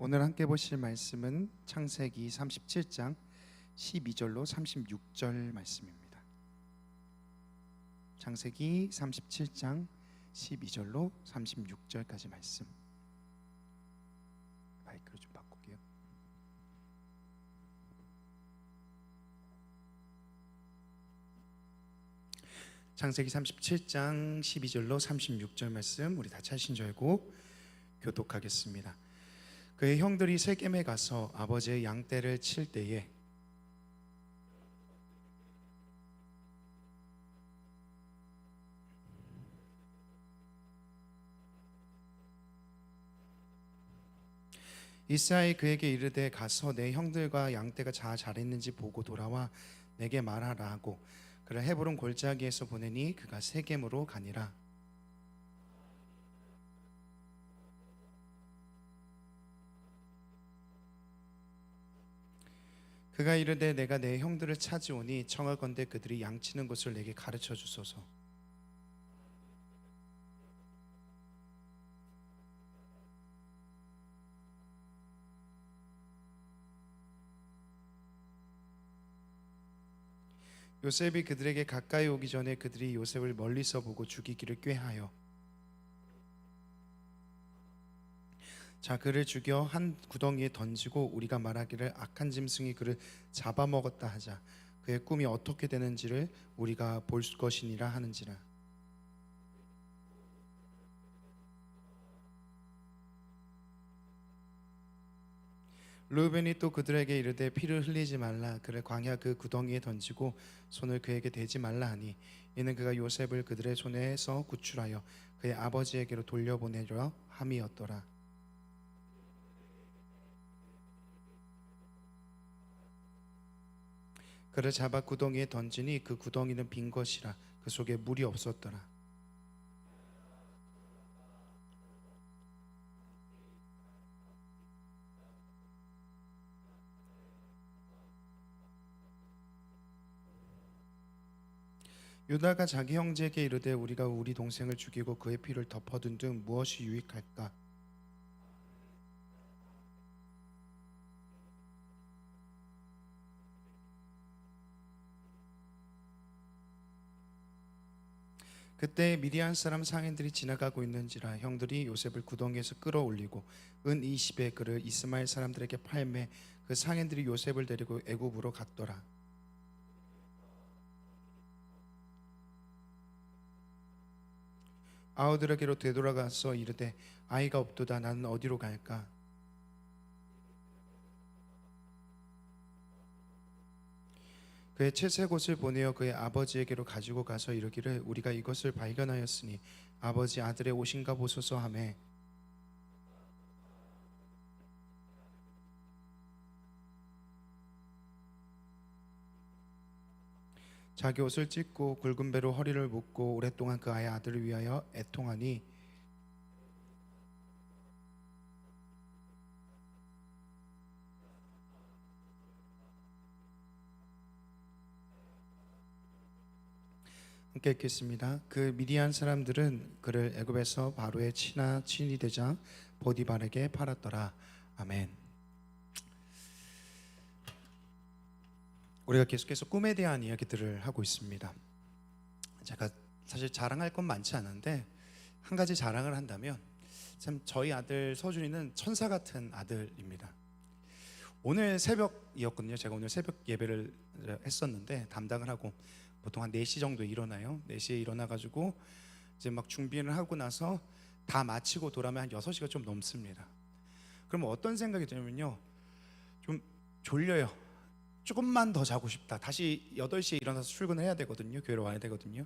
오늘 함께 보실 말씀은 창세기 37장 12절로 36절 말씀입니다. 창세기 37장 12절로 36절까지 말씀. 마이크를 좀 바꿀게요. 창세기 37장 12절로 36절 말씀 우리 다 찾으신 줄 알고 교독하겠습니다. 그의 형들이 세겜에 가서 아버지의 양떼를 칠 때에 이스라엘이 그에게 이르되 가서 내 형들과 양떼가 잘했는지 보고 돌아와 내게 말하라 하고 그를 헤브론 골짜기에서 보내니 그가 세겜으로 가니라. 그가 이르되 내가 내 형들을 찾으오니 청하건대 그들이 양치는 곳을 내게 가르쳐 주소서. 요셉이 그들에게 가까이 오기 전에 그들이 요셉을 멀리서 보고 죽이기를 꾀하여 자 그를 죽여 한 구덩이에 던지고 우리가 말하기를 악한 짐승이 그를 잡아먹었다 하자. 그의 꿈이 어떻게 되는지를 우리가 볼 것이니라 하는지라. 르우벤이 또 그들에게 이르되 피를 흘리지 말라. 그를 광야 그 구덩이에 던지고 손을 그에게 대지 말라 하니 이는 그가 요셉을 그들의 손에서 구출하여 그의 아버지에게로 돌려보내려 함이었더라. 그를 잡아 구덩이에 던지니 그 구덩이는 빈 것이라. 그 속에 물이 없었더라. 유다가 자기 형제에게 이르되 우리가 우리 동생을 죽이고 그의 피를 덮어둔 등 무엇이 유익할까? 그때 미디안 사람 상인들이 지나가고 있는지라 형들이 요셉을 구덩이에서 끌어올리고 은 20에 그를 이스마엘 사람들에게 팔매 그 상인들이 요셉을 데리고 애굽으로 갔더라. 아우들에게로 되돌아가서 이르되 아이가 없도다. 나는 어디로 갈까? 그의 채색 옷을 보내어 그의 아버지에게로 가지고 가서 이르기를 우리가 이것을 발견하였으니 아버지 아들의 옷인가 보소서 하매 자기 옷을 찢고 굵은 배로 허리를 묶고 오랫동안 그 아이의 아들을 위하여 애통하니 함께 읽겠습니다. 그 미디안 사람들은 그를 애굽에서 바로의 친위 대장 보디발에게 팔았더라. 아멘. 우리가 계속해서 꿈에 대한 이야기들을 하고 있습니다. 제가 사실 자랑할 건 많지 않은데 한 가지 자랑을 한다면 참 저희 아들 서준이는 천사 같은 아들입니다. 오늘 새벽이었거든요. 제가 오늘 새벽 예배를 했었는데 담당을 하고 보통 한 4시 정도에 일어나요. 4시에 일어나가지고 이제 막 준비를 하고 나서 다 마치고 돌아오면 한 6시가 좀 넘습니다. 그러면 어떤 생각이 드냐면요, 좀 졸려요. 조금만 더 자고 싶다. 다시 8시에 일어나서 출근을 해야 되거든요. 교회로 와야 되거든요.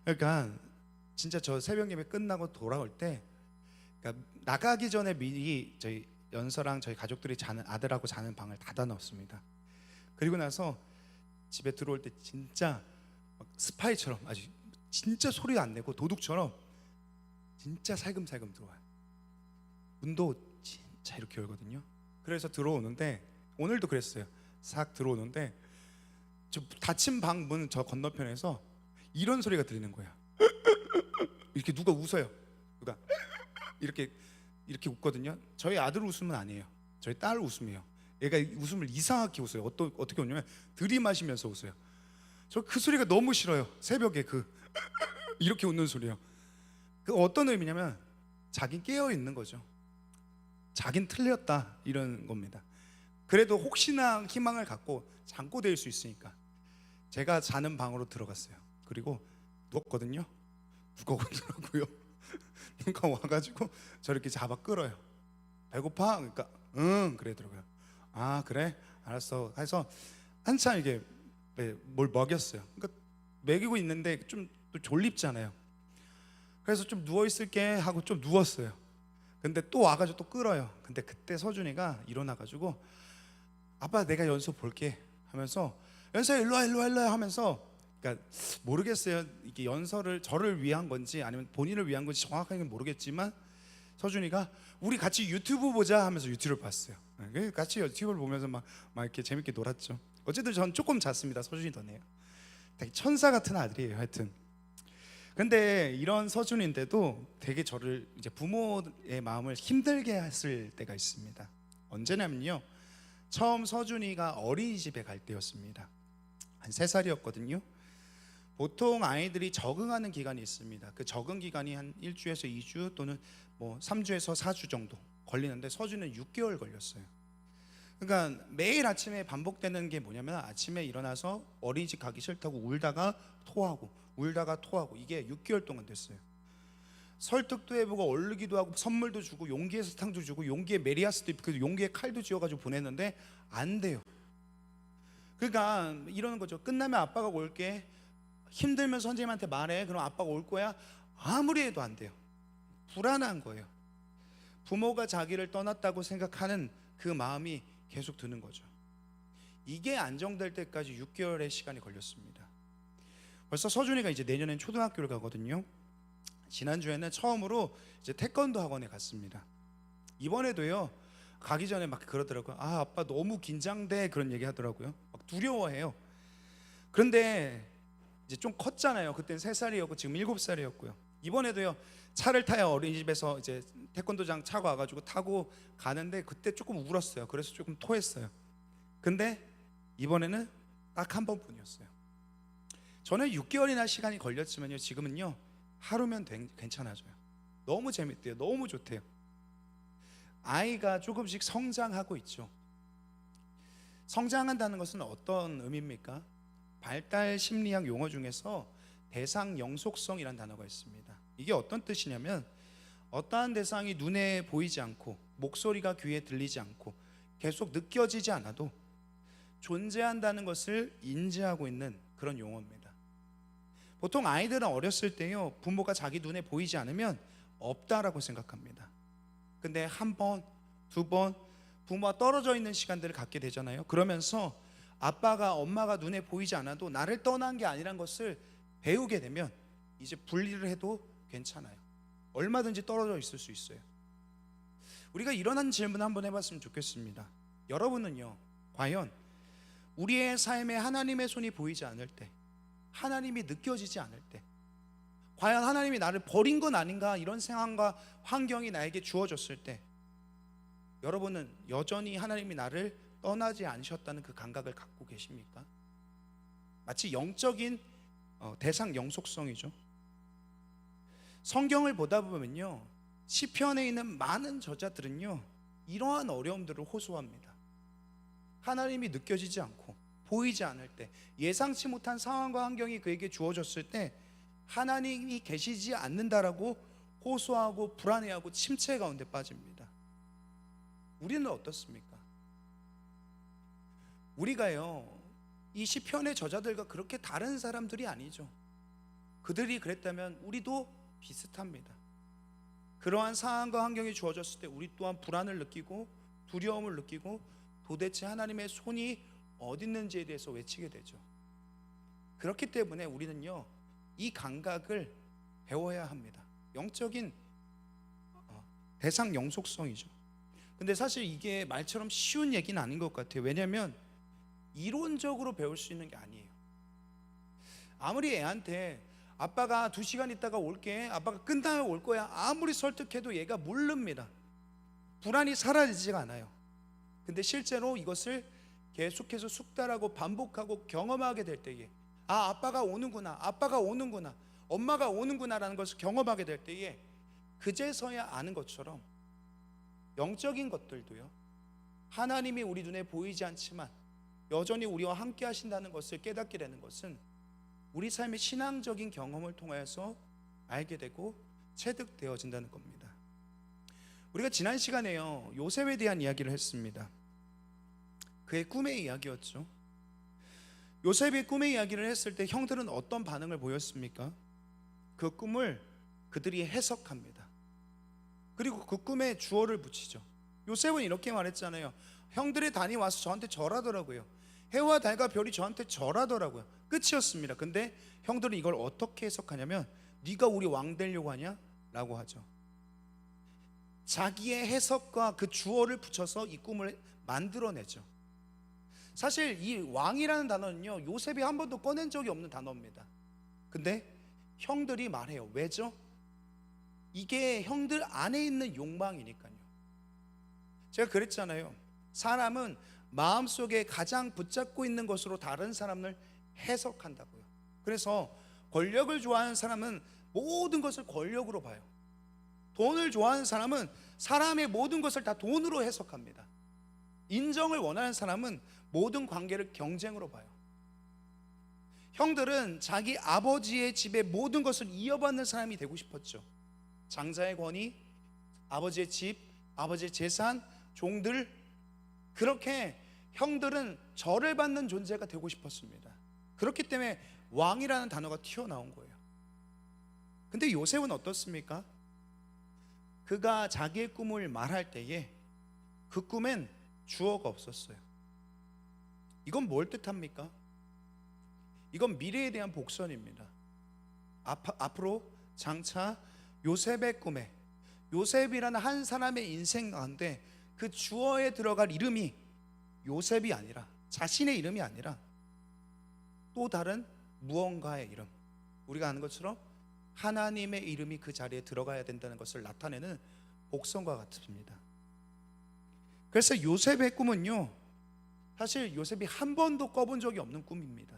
그러니까 진짜 저 새벽 예배 끝나고 돌아올 때 그러니까 나가기 전에 미리 저희 연서랑 저희 가족들이 자는 아들하고 자는 방을 닫아 놓습니다. 그리고 나서 집에 들어올 때 진짜 막 스파이처럼 아주 진짜 소리 안 내고 도둑처럼 진짜 살금살금 들어와요. 문도 진짜 이렇게 열거든요. 그래서 들어오는데 오늘도 그랬어요. 싹 들어오는데 저 닫힌 방 문 저 건너편에서 이런 소리가 들리는 거야. 이렇게 누가 웃어요. 누가 이렇게 이렇게 웃거든요. 저희 아들 웃음은 아니에요. 저희 딸 웃음이에요. 얘가 웃음을 이상하게 웃어요. 어떻게 웃냐면 들이마시면서 웃어요. 저 그 소리가 너무 싫어요. 새벽에 이렇게 웃는 소리요. 그 어떤 의미냐면 자긴 깨어 있는 거죠. 자긴 틀렸다 이런 겁니다. 그래도 혹시나 희망을 갖고 잠꼬대일 수 있으니까 제가 자는 방으로 들어갔어요. 그리고 누웠거든요. 누가 오더라고요. 누가 와가지고 저렇게 잡아 끌어요. 배고파? 그러니까 응 그러더라고요. 아 그래? 알았어. 해서 한참 이게 뭘 먹였어요. 그러니까 먹이고 있는데 좀 또 졸립잖아요. 그래서 좀 누워 있을게 하고 좀 누웠어요. 근데 또 와가지고 또 끌어요. 근데 그때 서준이가 일어나가지고 아빠 내가 연서 볼게 하면서 연서야 일로와 하면서, 그러니까 모르겠어요. 이게 연서를 저를 위한 건지 아니면 본인을 위한 건지 정확하게 모르겠지만 서준이가 우리 같이 유튜브 보자 하면서 유튜브를 봤어요. 같이 유튜브를 보면서 막 이렇게 재밌게 놀았죠. 어쨌든 전 조금 잤습니다. 서준이 더네요. 되게 천사 같은 아들이에요. 하여튼 근데 이런 서준인데도 되게 저를 이제 부모의 마음을 힘들게 했을 때가 있습니다. 언제냐면요, 처음 서준이가 어린이집에 갈 때였습니다. 한 3살이었거든요. 보통 아이들이 적응하는 기간이 있습니다. 그 적응 기간이 한 1주에서 2주 또는 뭐 3주에서 4주 정도 걸리는데 서준이는 6개월 걸렸어요. 그러니까 매일 아침에 반복되는 게 뭐냐면 아침에 일어나서 어린이집 가기 싫다고 울다가 토하고 이게 6개월 동안 됐어요. 설득도 해보고 얼르기도 하고 선물도 주고 용기에 사탕도 주고 용기에 메리아스도 입고 용기에 칼도 쥐어가지고 보냈는데 안 돼요. 그러니까 이러는 거죠. 끝나면 아빠가 올게. 힘들면 선생님한테 말해. 그럼 아빠가 올 거야. 아무리 해도 안 돼요. 불안한 거예요. 부모가 자기를 떠났다고 생각하는 그 마음이 계속 드는 거죠. 이게 안정될 때까지 6개월의 시간이 걸렸습니다. 벌써 서준이가 이제 내년엔 초등학교를 가거든요. 지난주에는 처음으로 이제 태권도 학원에 갔습니다. 이번에도요, 가기 전에 막 그러더라고요. 아 아빠 너무 긴장돼, 그런 얘기 하더라고요. 막 두려워해요. 그런데 이제 좀 컸잖아요. 그때는 3살이었고 지금 7살이었고요. 이번에도요, 차를 타야 어린이집에서 이제 태권도장 차고 와가지고 타고 가는데 그때 조금 울었어요. 그래서 조금 토했어요. 근데 이번에는 딱 한 번뿐이었어요. 저는 6개월이나 시간이 걸렸지만요, 지금은요 하루면 괜찮아져요. 너무 재밌대요. 너무 좋대요. 아이가 조금씩 성장하고 있죠. 성장한다는 것은 어떤 의미입니까? 발달 심리학 용어 중에서 대상 영속성이라는 단어가 있습니다. 이게 어떤 뜻이냐면 어떠한 대상이 눈에 보이지 않고 목소리가 귀에 들리지 않고 계속 느껴지지 않아도 존재한다는 것을 인지하고 있는 그런 용어입니다. 보통 아이들은 어렸을 때요, 부모가 자기 눈에 보이지 않으면 없다라고 생각합니다. 근데 한 번, 두 번 부모와 떨어져 있는 시간들을 갖게 되잖아요. 그러면서 아빠가 엄마가 눈에 보이지 않아도 나를 떠난 게 아니란 것을 배우게 되면 이제 분리를 해도 괜찮아요. 얼마든지 떨어져 있을 수 있어요. 우리가 이런 질문 한번 해봤으면 좋겠습니다. 여러분은요, 과연 우리의 삶에 하나님의 손이 보이지 않을 때, 하나님이 느껴지지 않을 때, 과연 하나님이 나를 버린 건 아닌가, 이런 상황과 환경이 나에게 주어졌을 때 여러분은 여전히 하나님이 나를 떠나지 않으셨다는 그 감각을 갖고 계십니까? 마치 영적인 대상 영속성이죠. 성경을 보다 보면요, 시편에 있는 많은 저자들은요 이러한 어려움들을 호소합니다. 하나님이 느껴지지 않고 보이지 않을 때, 예상치 못한 상황과 환경이 그에게 주어졌을 때 하나님이 계시지 않는다라고 호소하고 불안해하고 침체 가운데 빠집니다. 우리는 어떻습니까? 우리가요, 이 시편의 저자들과 그렇게 다른 사람들이 아니죠. 그들이 그랬다면 우리도 비슷합니다. 그러한 상황과 환경이 주어졌을 때 우리 또한 불안을 느끼고 두려움을 느끼고 도대체 하나님의 손이 어디 있는지에 대해서 외치게 되죠. 그렇기 때문에 우리는요, 이 감각을 배워야 합니다. 영적인 대상 영속성이죠. 근데 사실 이게 말처럼 쉬운 얘기는 아닌 것 같아요. 왜냐하면 이론적으로 배울 수 있는 게 아니에요. 아무리 애한테 아빠가 2시간 있다가 올게, 아빠가 끝나면 올 거야, 아무리 설득해도 얘가 모릅니다. 불안이 사라지지가 않아요. 근데 실제로 이것을 계속해서 숙달하고 반복하고 경험하게 될 때에, 아빠가 오는구나, 아빠가 오는구나, 엄마가 오는구나라는 것을 경험하게 될 때에 그제서야 아는 것처럼 영적인 것들도요, 하나님이 우리 눈에 보이지 않지만 여전히 우리와 함께 하신다는 것을 깨닫게 되는 것은 우리 삶의 신앙적인 경험을 통해서 알게 되고 체득되어진다는 겁니다. 우리가 지난 시간에요, 요셉에 대한 이야기를 했습니다. 그의 꿈의 이야기였죠. 요셉의 꿈의 이야기를 했을 때 형들은 어떤 반응을 보였습니까? 그 꿈을 그들이 해석합니다. 그리고 그 꿈에 주어를 붙이죠. 요셉은 이렇게 말했잖아요. 형들의 단이 와서 저한테 절하더라고요. 해와 달과 별이 저한테 절하더라고요. 끝이었습니다. 근데 형들은 이걸 어떻게 해석하냐면, 네가 우리 왕 되려고 하냐? 라고 하죠. 자기의 해석과 그 주어를 붙여서 이 꿈을 만들어내죠. 사실 이 왕이라는 단어는요, 요셉이 한 번도 꺼낸 적이 없는 단어입니다. 근데 형들이 말해요. 왜죠? 이게 형들 안에 있는 욕망이니까요. 제가 그랬잖아요. 사람은 마음속에 가장 붙잡고 있는 것으로 다른 사람을 해석한다고요. 그래서 권력을 좋아하는 사람은 모든 것을 권력으로 봐요. 돈을 좋아하는 사람은 사람의 모든 것을 다 돈으로 해석합니다. 인정을 원하는 사람은 모든 관계를 경쟁으로 봐요. 형들은 자기 아버지의 집에 모든 것을 이어받는 사람이 되고 싶었죠. 장자의 권위, 아버지의 집, 아버지의 재산, 종들, 그렇게 형들은 절을 받는 존재가 되고 싶었습니다. 그렇기 때문에 왕이라는 단어가 튀어나온 거예요. 근데 요셉은 어떻습니까? 그가 자기의 꿈을 말할 때에 그 꿈엔 주어가 없었어요. 이건 뭘 뜻합니까? 이건 미래에 대한 복선입니다. 앞으로 장차 요셉의 꿈에, 요셉이라는 한 사람의 인생 가운데 그 주어에 들어갈 이름이 요셉이 아니라, 자신의 이름이 아니라 또 다른 무언가의 이름, 우리가 아는 것처럼 하나님의 이름이 그 자리에 들어가야 된다는 것을 나타내는 복선과 같습니다. 그래서 요셉의 꿈은요, 사실 요셉이 한 번도 꿔본 적이 없는 꿈입니다.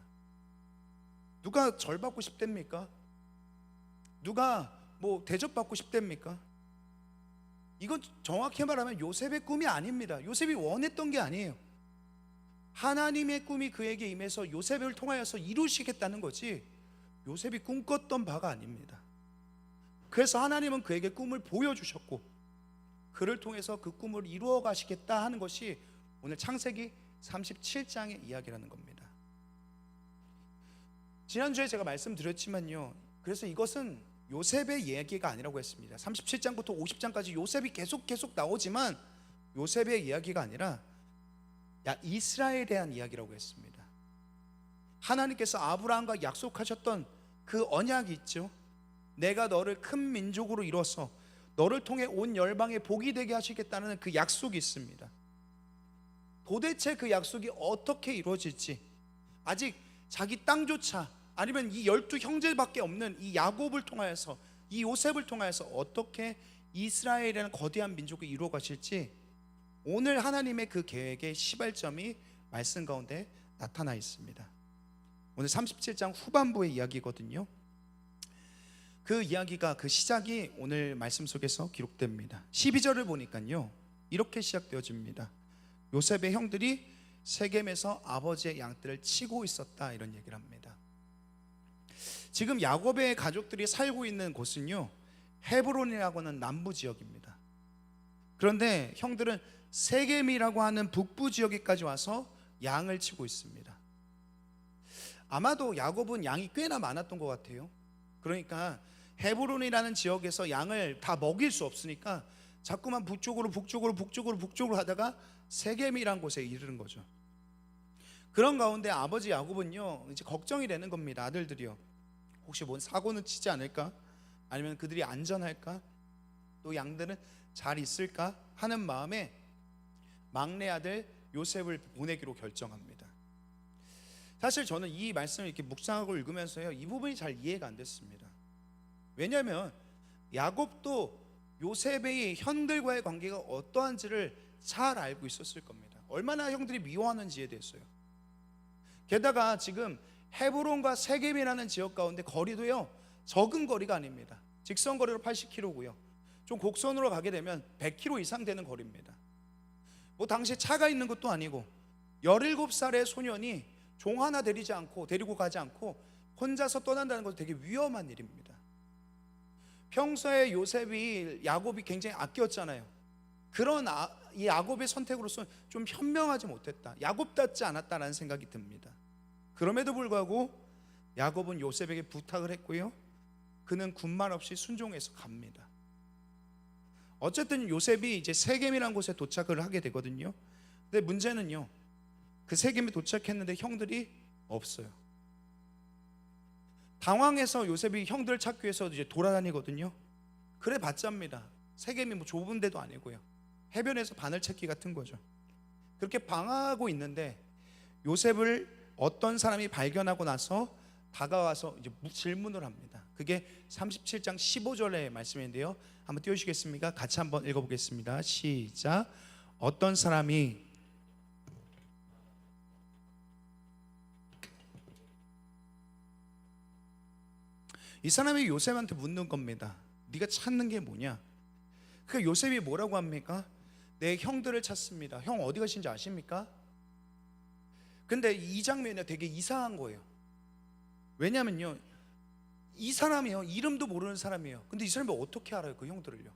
누가 절받고 싶답니까? 누가 뭐 대접받고 싶답니까? 이건 정확히 말하면 요셉의 꿈이 아닙니다. 요셉이 원했던 게 아니에요. 하나님의 꿈이 그에게 임해서 요셉을 통하여서 이루시겠다는 거지, 요셉이 꿈꿨던 바가 아닙니다. 그래서 하나님은 그에게 꿈을 보여주셨고 그를 통해서 그 꿈을 이루어 가시겠다 하는 것이 오늘 창세기 37장의 이야기라는 겁니다. 지난주에 제가 말씀드렸지만요, 그래서 이것은 요셉의 이야기가 아니라고 했습니다. 37장부터 50장까지 요셉이 계속 나오지만 요셉의 이야기가 아니라 이스라엘에 대한 이야기라고 했습니다. 하나님께서 아브라함과 약속하셨던 그 언약이 있죠. 내가 너를 큰 민족으로 이뤄서 너를 통해 온 열방에 복이 되게 하시겠다는 그 약속이 있습니다. 도대체 그 약속이 어떻게 이루어질지, 아직 자기 땅조차, 아니면 이 12 형제밖에 없는 이 야곱을 통하여서, 이 요셉을 통하여서 어떻게 이스라엘이라는 거대한 민족을 이루어 가실지, 오늘 하나님의 그 계획의 시발점이 말씀 가운데 나타나 있습니다. 오늘 37장 후반부의 이야기거든요. 그 이야기가, 그 시작이 오늘 말씀 속에서 기록됩니다. 12절을 보니까요, 이렇게 시작되어집니다. 요셉의 형들이 세겜에서 아버지의 양떼를 치고 있었다, 이런 얘기를 합니다. 지금 야곱의 가족들이 살고 있는 곳은요, 헤브론이라고 하는 남부 지역입니다. 그런데 형들은 세겜이라고 하는 북부 지역에까지 와서 양을 치고 있습니다. 아마도 야곱은 양이 꽤나 많았던 것 같아요. 그러니까 헤브론이라는 지역에서 양을 다 먹일 수 없으니까 자꾸만 북쪽으로 하다가 세겜이란 곳에 이르는 거죠. 그런 가운데 아버지 야곱은요, 이제 걱정이 되는 겁니다. 아들들이요, 혹시 뭔 사고는 치지 않을까? 아니면 그들이 안전할까? 또 양들은 잘 있을까? 하는 마음에 막내 아들 요셉을 보내기로 결정합니다. 사실 저는 이 말씀을 이렇게 묵상하고 읽으면서요, 이 부분이 잘 이해가 안 됐습니다. 왜냐하면 야곱도 요셉의 형들과의 관계가 어떠한지를 잘 알고 있었을 겁니다. 얼마나 형들이 미워하는지에 대해서요. 게다가 지금 헤브론과 세겜이라는 지역 가운데 거리도요, 적은 거리가 아닙니다. 직선 거리로 80km고요. 좀 곡선으로 가게 되면 100km 이상 되는 거리입니다. 뭐 당시에 차가 있는 것도 아니고 17살의 소년이 종 하나 데리고 가지 않고 혼자서 떠난다는 것도 되게 위험한 일입니다. 평소에 요셉이 야곱이 굉장히 아꼈잖아요. 그런 이 야곱의 선택으로서 좀 현명하지 못했다, 야곱답지 않았다라는 생각이 듭니다. 그럼에도 불구하고 야곱은 요셉에게 부탁을 했고요, 그는 군말 없이 순종해서 갑니다. 어쨌든 요셉이 이제 세겜이라는 곳에 도착을 하게 되거든요. 근데 문제는요, 그 세겜에 도착했는데 형들이 없어요. 당황해서 요셉이 형들을 찾기 위해서 이제 돌아다니거든요. 그래 봤자입니다. 세겜이 뭐 좁은 데도 아니고요, 해변에서 바늘찾기 같은 거죠. 그렇게 방황하고 있는데 요셉을 어떤 사람이 발견하고 나서 다가와서 이제 질문을 합니다. 그게 37장 15절의 말씀인데요, 한번 띄워주시겠습니까? 같이 한번 읽어보겠습니다. 시작. 어떤 사람이 이 사람이 요셉한테 묻는 겁니다. 네가 찾는 게 뭐냐? 그 요셉이 뭐라고 합니까? 내 형들을 찾습니다. 형 어디 가신지 아십니까? 근데 이 장면이 되게 이상한 거예요. 왜냐면요, 이 사람이요, 이름도 모르는 사람이에요. 근데 이 사람이 어떻게 알아요, 그 형들을요?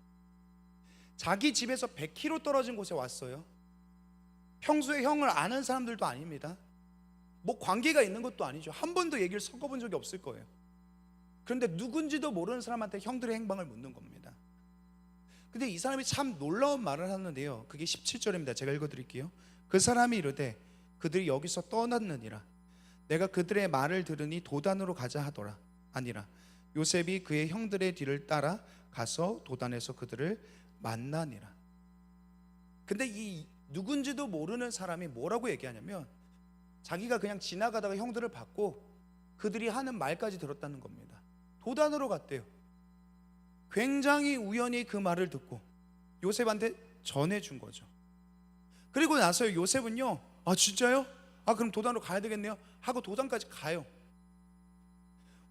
자기 집에서 100km 떨어진 곳에 왔어요. 평소에 형을 아는 사람들도 아닙니다. 뭐 관계가 있는 것도 아니죠. 한 번도 얘기를 섞어본 적이 없을 거예요. 그런데 누군지도 모르는 사람한테 형들의 행방을 묻는 겁니다. 근데 이 사람이 참 놀라운 말을 하는데요, 그게 17절입니다. 제가 읽어드릴게요. 그 사람이 이르되 그들이 여기서 떠났느니라. 내가 그들의 말을 들으니 도단으로 가자 하더라. 아니라 요셉이 그의 형들의 뒤를 따라 가서 도단에서 그들을 만나니라. 근데 이 누군지도 모르는 사람이 뭐라고 얘기하냐면, 자기가 그냥 지나가다가 형들을 봤고 그들이 하는 말까지 들었다는 겁니다. 도단으로 갔대요. 굉장히 우연히 그 말을 듣고 요셉한테 전해준 거죠. 그리고 나서 요셉은요, 아 진짜요? 아 그럼 도단으로 가야 되겠네요 하고 도단까지 가요.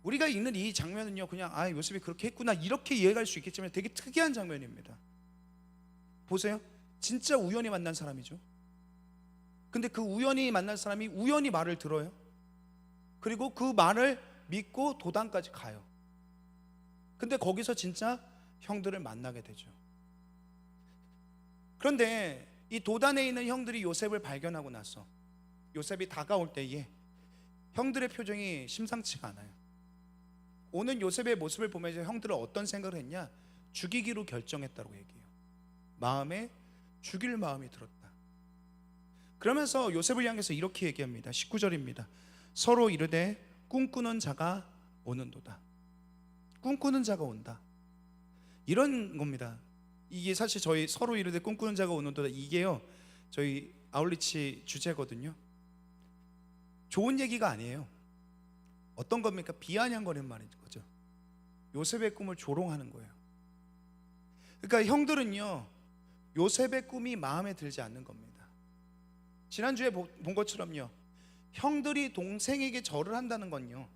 우리가 읽는 이 장면은요, 그냥 아 요셉이 그렇게 했구나 이렇게 이해할 수 있겠지만 되게 특이한 장면입니다. 보세요, 진짜 우연히 만난 사람이죠. 근데 그 우연히 만난 사람이 우연히 말을 들어요. 그리고 그 말을 믿고 도단까지 가요. 근데 거기서 진짜 형들을 만나게 되죠. 그런데 이 도단에 있는 형들이 요셉을 발견하고 나서 요셉이 다가올 때에 형들의 표정이 심상치가 않아요. 오는 요셉의 모습을 보면서 형들은 어떤 생각을 했냐? 죽이기로 결정했다고 얘기해요. 마음에 죽일 마음이 들었다. 그러면서 요셉을 향해서 이렇게 얘기합니다. 19절입니다. 서로 이르되 꿈꾸는 자가 오는도다. 꿈꾸는 자가 온다, 이런 겁니다. 이게 사실 저희 서로 이르되 꿈꾸는 자가 오는도다, 이게요 저희 아울리치 주제거든요. 좋은 얘기가 아니에요. 어떤 겁니까? 비아냥거리는 말인 거죠. 요셉의 꿈을 조롱하는 거예요. 그러니까 형들은요, 요셉의 꿈이 마음에 들지 않는 겁니다. 지난주에 본 것처럼요, 형들이 동생에게 절을 한다는 건요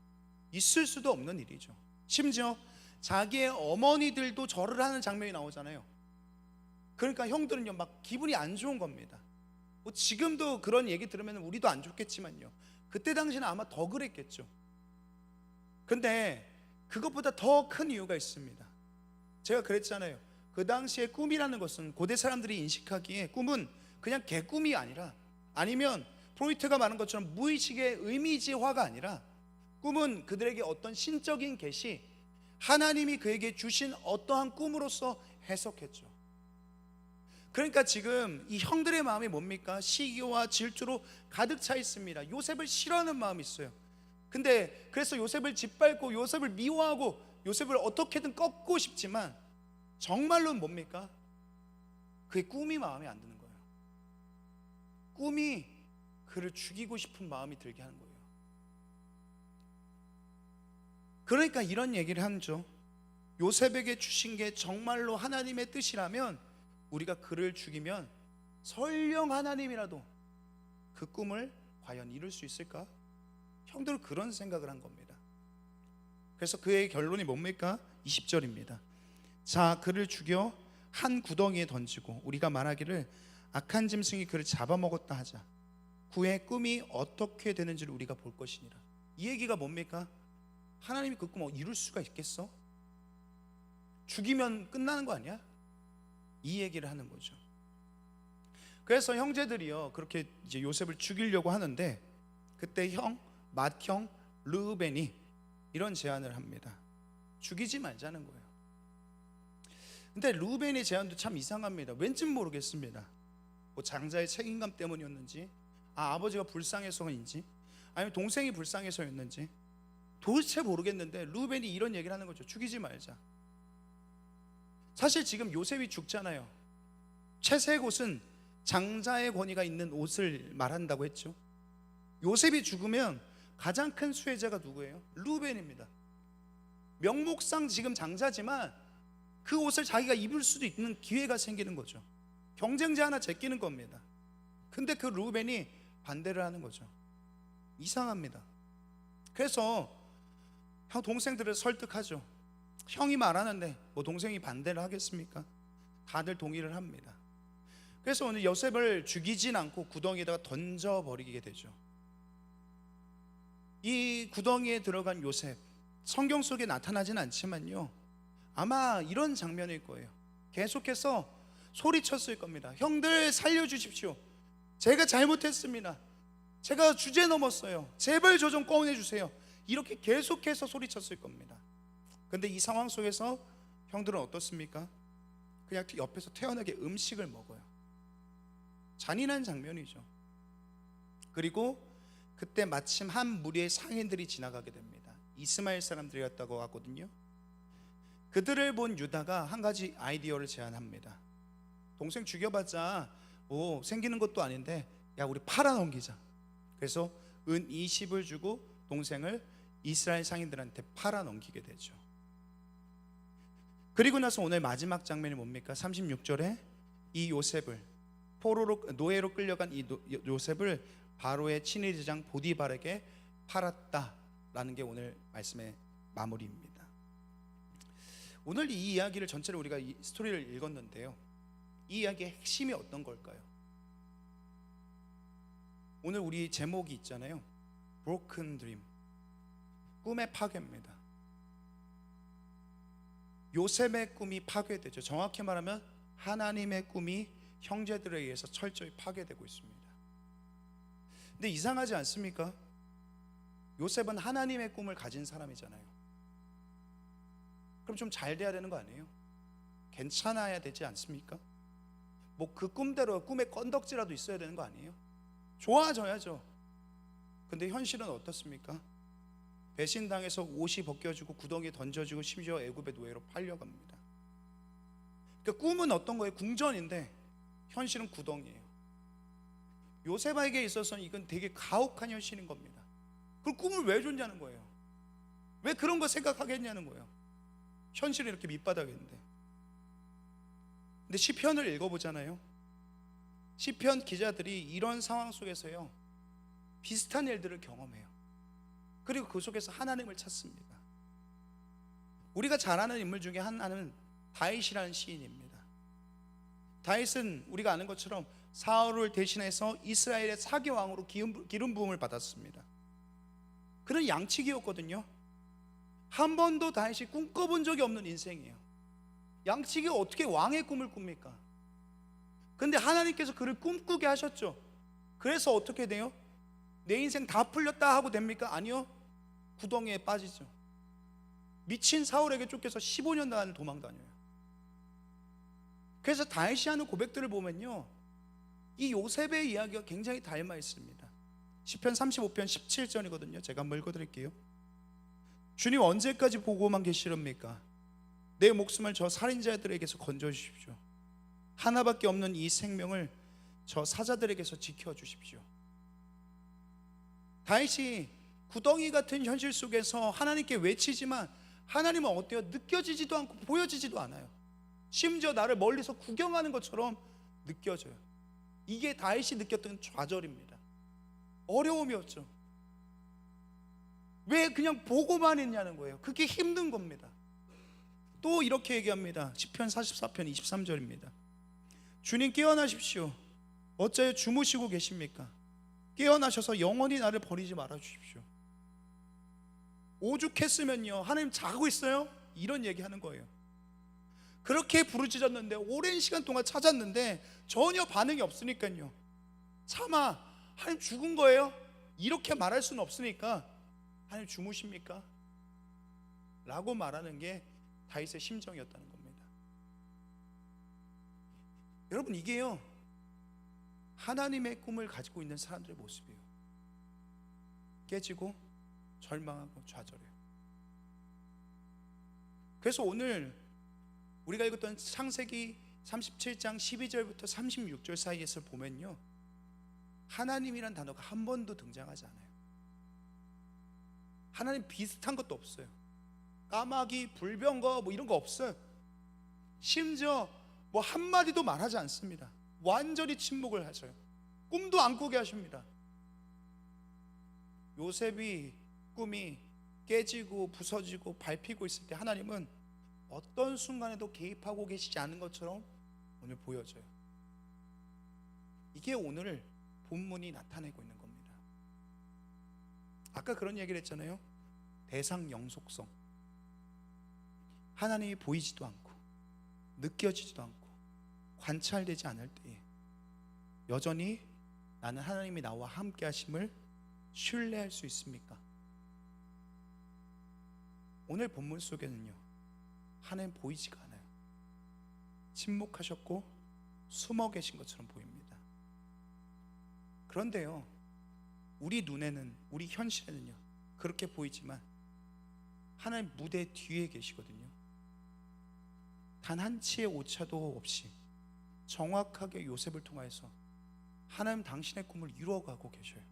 있을 수도 없는 일이죠. 심지어 자기의 어머니들도 절을 하는 장면이 나오잖아요. 그러니까 형들은요 막 기분이 안 좋은 겁니다. 뭐 지금도 그런 얘기 들으면 우리도 안 좋겠지만요, 그때 당시는 아마 더 그랬겠죠. 근데 그것보다 더 큰 이유가 있습니다. 제가 그랬잖아요. 그 당시에 꿈이라는 것은 고대 사람들이 인식하기에 꿈은 그냥 개꿈이 아니라, 아니면 프로이트가 말한 것처럼 무의식의 의미지화가 아니라, 꿈은 그들에게 어떤 신적인 계시, 하나님이 그에게 주신 어떠한 꿈으로서 해석했죠. 그러니까 지금 이 형들의 마음이 뭡니까? 시기와 질투로 가득 차 있습니다. 요셉을 싫어하는 마음이 있어요. 근데 그래서 요셉을 짓밟고 요셉을 미워하고 요셉을 어떻게든 꺾고 싶지만 정말로는 뭡니까? 그의 꿈이 마음에 안 드는 거예요. 꿈이 그를 죽이고 싶은 마음이 들게 하는 거예요. 그러니까 이런 얘기를 하죠. 요셉에게 주신 게 정말로 하나님의 뜻이라면 우리가 그를 죽이면 설령 하나님이라도 그 꿈을 과연 이룰 수 있을까? 형들은 그런 생각을 한 겁니다. 그래서 그의 결론이 뭡니까? 20절입니다. 자, 그를 죽여 한 구덩이에 던지고 우리가 말하기를 악한 짐승이 그를 잡아먹었다 하자. 그의 꿈이 어떻게 되는지를 우리가 볼 것이니라. 이 얘기가 뭡니까? 하나님이 그 꿈을 이룰 수가 있겠어? 죽이면 끝나는 거 아니야? 이 얘기를 하는 거죠. 그래서 형제들이요 그렇게 이제 요셉을 죽이려고 하는데 그때 맏형 르우벤이 이런 제안을 합니다. 죽이지 말자는 거예요. 근데 르우벤의 제안도 참 이상합니다. 왠지 모르겠습니다. 뭐 장자의 책임감 때문이었는지, 아버지가 불쌍해서인지, 아니면 동생이 불쌍해서였는지 도대체 모르겠는데 르우벤이 이런 얘기를 하는 거죠. 죽이지 말자. 사실 지금 요셉이 죽잖아요. 채색 옷은 장자의 권위가 있는 옷을 말한다고 했죠. 요셉이 죽으면 가장 큰 수혜자가 누구예요? 르우벤입니다. 명목상 지금 장자지만 그 옷을 자기가 입을 수도 있는 기회가 생기는 거죠. 경쟁자 하나 제끼는 겁니다. 근데 그 르우벤이 반대를 하는 거죠. 이상합니다. 그래서 형 동생들을 설득하죠. 형이 말하는데 뭐 동생이 반대를 하겠습니까? 다들 동의를 합니다. 그래서 오늘 요셉을 죽이진 않고 구덩이에다가 던져버리게 되죠. 이 구덩이에 들어간 요셉, 성경 속에 나타나진 않지만요 아마 이런 장면일 거예요. 계속해서 소리쳤을 겁니다. 형들 살려주십시오. 제가 잘못했습니다. 제가 주제 넘었어요. 제발 저 좀 꺼내주세요. 이렇게 계속해서 소리쳤을 겁니다. 근데 이 상황 속에서 형들은 어떻습니까? 그냥 옆에서 태연하게 음식을 먹어요. 잔인한 장면이죠. 그리고 그때 마침 한 무리의 상인들이 지나가게 됩니다. 이스마엘 사람들이었다고 하거든요. 그들을 본 유다가 한 가지 아이디어를 제안합니다. 동생 죽여봤자 뭐 생기는 것도 아닌데 야 우리 팔아넘기자. 그래서 은 20을 주고 동생을 이스라엘 상인들한테 팔아넘기게 되죠. 그리고 나서 오늘 마지막 장면이 뭡니까? 36절에 이 요셉을 노예로 끌려간 이 요셉을 바로의 친위대장 보디발에게 팔았다라는 게 오늘 말씀의 마무리입니다. 오늘 이 이야기를 전체를 우리가 이 스토리를 읽었는데요, 이 이야기의 핵심이 어떤 걸까요? 오늘 우리 제목이 있잖아요. Broken Dream, 꿈의 파괴입니다. 요셉의 꿈이 파괴되죠. 정확히 말하면 하나님의 꿈이 형제들에 의해서 철저히 파괴되고 있습니다. 근데 이상하지 않습니까? 요셉은 하나님의 꿈을 가진 사람이잖아요. 그럼 좀 잘 돼야 되는 거 아니에요? 괜찮아야 되지 않습니까? 뭐 그 꿈대로 꿈의 건덕지라도 있어야 되는 거 아니에요? 좋아져야죠. 근데 현실은 어떻습니까? 배신당해서 옷이 벗겨지고 구덩이에 던져지고 심지어 애굽의 노예로 팔려갑니다. 그러니까 꿈은 어떤 거예요? 궁전인데 현실은 구덩이에요. 요셉에게 있어서는 이건 되게 가혹한 현실인 겁니다. 그럼 꿈을 왜 줬냐는 거예요. 왜 그런 거 생각하겠냐는 거예요. 현실이 이렇게 밑바닥인데. 근데 시편을 읽어보잖아요. 시편 기자들이 이런 상황 속에서요 비슷한 일들을 경험해요. 그리고 그 속에서 하나님을 찾습니다. 우리가 잘 아는 인물 중에 하나는 다윗이라는 시인입니다. 다윗은 우리가 아는 것처럼 사울을 대신해서 이스라엘의 사기 왕으로 기름 부음을 받았습니다. 그는 양치기였거든요. 한 번도 다윗이 꿈꿔본 적이 없는 인생이에요. 양치기가 어떻게 왕의 꿈을 꿉니까? 근데 하나님께서 그를 꿈꾸게 하셨죠. 그래서 어떻게 돼요? 내 인생 다 풀렸다 하고 됩니까? 아니요. 구덩이에 빠지죠. 미친 사울에게 쫓겨서 15년 동안 도망 다녀요. 그래서 다윗이 하는 고백들을 보면요 이 요셉의 이야기가 굉장히 닮아 있습니다. 시편 35편 17절이거든요. 제가 한번 읽어드릴게요. 주님 언제까지 보고만 계시렵니까? 내 목숨을 저 살인자들에게서 건져주십시오. 하나밖에 없는 이 생명을 저 사자들에게서 지켜주십시오. 다윗이 구덩이 같은 현실 속에서 하나님께 외치지만 하나님은 어때요? 느껴지지도 않고 보여지지도 않아요. 심지어 나를 멀리서 구경하는 것처럼 느껴져요. 이게 다윗이 느꼈던 좌절입니다. 어려움이었죠. 왜 그냥 보고만 했냐는 거예요. 그게 힘든 겁니다. 또 이렇게 얘기합니다. 시편 44편 23절입니다. 주님 깨어나십시오. 어찌하여 주무시고 계십니까? 깨어나셔서 영원히 나를 버리지 말아 주십시오. 오죽했으면요, 하나님 자고 있어요? 이런 얘기하는 거예요. 그렇게 부르짖었는데, 오랜 시간 동안 찾았는데 전혀 반응이 없으니까요, 차마 하나님 죽은 거예요? 이렇게 말할 수는 없으니까 하나님 주무십니까? 라고 말하는 게 다윗의 심정이었다는 겁니다. 여러분, 이게요, 하나님의 꿈을 가지고 있는 사람들의 모습이에요. 깨지고 절망하고 좌절해요. 그래서 오늘 우리가 읽었던 창세기 37장 12절부터 36절 사이에서 보면요, 하나님이란 단어가 한 번도 등장하지 않아요. 하나님 비슷한 것도 없어요. 까마귀, 불병거 뭐 이런 거 없어요. 심지어 뭐 한마디도 말하지 않습니다. 완전히 침묵을 하셔요. 꿈도 안 꾸게 하십니다. 요셉이 꿈이 깨지고 부서지고 밟히고 있을 때 하나님은 어떤 순간에도 개입하고 계시지 않은 것처럼 오늘 보여져요. 이게 오늘 본문이 나타내고 있는 겁니다. 아까 그런 얘기를 했잖아요. 대상 영속성. 하나님이 보이지도 않고 느껴지지도 않고 관찰되지 않을 때에 여전히 나는 하나님이 나와 함께 하심을 신뢰할 수 있습니까? 오늘 본문 속에는요, 하나님 보이지가 않아요. 침묵하셨고 숨어 계신 것처럼 보입니다. 그런데요, 우리 눈에는, 우리 현실에는요, 그렇게 보이지만 하나님 무대 뒤에 계시거든요. 단 한 치의 오차도 없이 정확하게 요셉을 통하여서 하나님 당신의 꿈을 이루어가고 계셔요.